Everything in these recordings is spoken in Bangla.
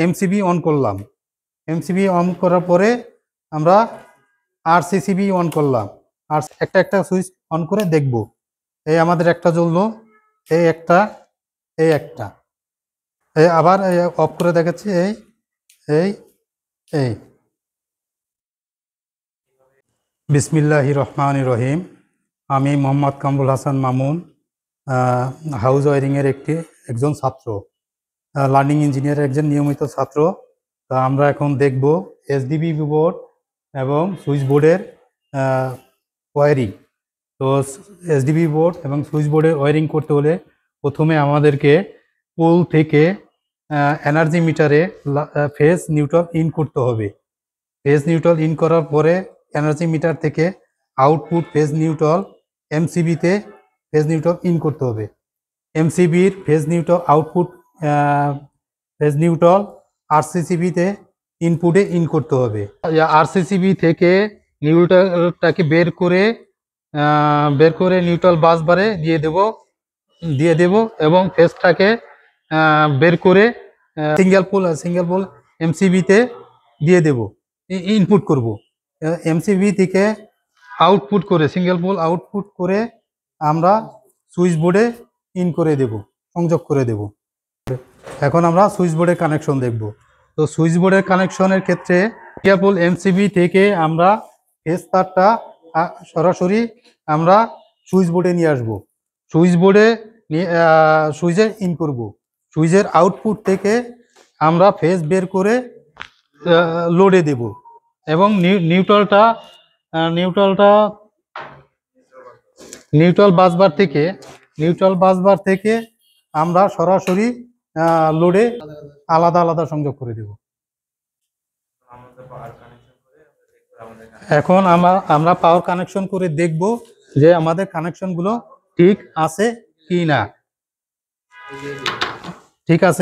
এমসিবি অন করলাম। এমসিবি অন করার পরে আমরা আরসিসিবি অন করলাম। আর একটা একটা সুইচ অন করে দেখব। এই আমাদের একটা জ্বললো, এই একটা, এই একটা, এই আবার অফ করে দেখাচ্ছি, এই এই এই। বিসমিল্লাহির রহমানির রহিম। আমি মোহাম্মদ কামরুল হাসান মামুন, হাউস ওয়ারিংয়ের একজন ছাত্র, লার্নিং ইঞ্জিনিয়ারের একজন নিয়মিত ছাত্র। তা আমরা এখন দেখব এসডিবি বোর্ড এবং সুইচ বোর্ডের ওয়ারিং। তো এসডিবি বোর্ড এবং সুইচ বোর্ডের ওয়ারিং করতে হলে প্রথমে আমাদেরকে পোল থেকে এনার্জি মিটারে ফেজ নিউট্রাল ইন করতে হবে। ফেজ নিউট্রাল ইন করার পরে এনার্জি মিটার থেকে আউটপুট ফেজ নিউট্রাল এমসিবিতে ফেজ নিউট্রাল ইন করতে হবে। এমসিবির phase neutral output phase neutral আরসিসিবিতে ইনপুটে ইন করতে হবে। আরসিসিবি থেকে নিউট্রালটাকে বের করে নিউট্রাল বাস বারে দিয়ে দেব এবং ফেজটাকে বের করে সিঙ্গেল পোল এমসিবিতে দিয়ে দেব, ইনপুট করব। এমসিবি থেকে আউটপুট করে সিঙ্গেল পোল আউটপুট করে আমরা সুইচ বোর্ডে ইন করে দেব, সংযোগ করে দেব। এখন আমরা সুইচ বোর্ডের কানেকশন দেখব। তো সুইচ বোর্ডের কানেকশনের ক্ষেত্রে সিঙ্গেল পোল এমসিবি থেকে আমরা ফেজ তারটা সরাসরি আমরা সুইচ বোর্ডে নিয়ে আসব। সুইচ বোর্ডে সুইচে ইন করব। সুইচের আউটপুট থেকে আমরা ফেজ বের করে লোডে দেব এবং নিউট্রাল বাসবার থেকে আমরা সরাসরি লোডে আলাদা আলাদা সংযোগ করে দেব। এখন আমরা পাওয়ার কানেকশন করে দেখব যে আমাদের কানেকশনগুলো ঠিক আছে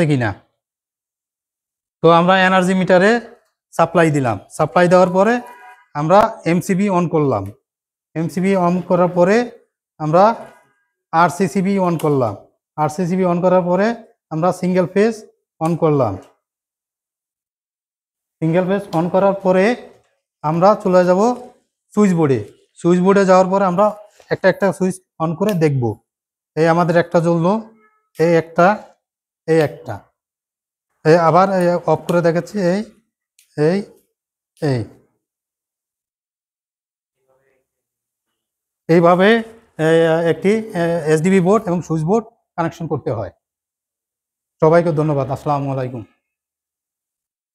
কিনা। তো আমরা এনার্জি মিটারে সাপ্লাই দিলাম। সাপ্লাই দেওয়ার পরে আমরা এমসিবি অন করলাম। এমসিবি অন করার পরে আমরা আরসিসিবি অন করলাম। আরসিসিবি অন করার পরে আমরা সিঙ্গেল ফেজ অন করলাম। সিঙ্গেল ফেজ অন করার পরে আমরা চলে যাব সুইচ বোর্ডে। সুইচ বোর্ডে যাওয়ার পরে আমরা একটা একটা সুইচ অন করে দেখব। এই আমাদের একটা জ্বললো, এই একটা, এই একটা, এই আবার অফ করে দেখাচ্ছি, এই এই এই। এইভাবে একটি এসডিবি বোর্ড এবং সুইচ বোর্ড কানেকশন করতে হয়। সবাইকে ধন্যবাদ। আসসালামু আলাইকুম।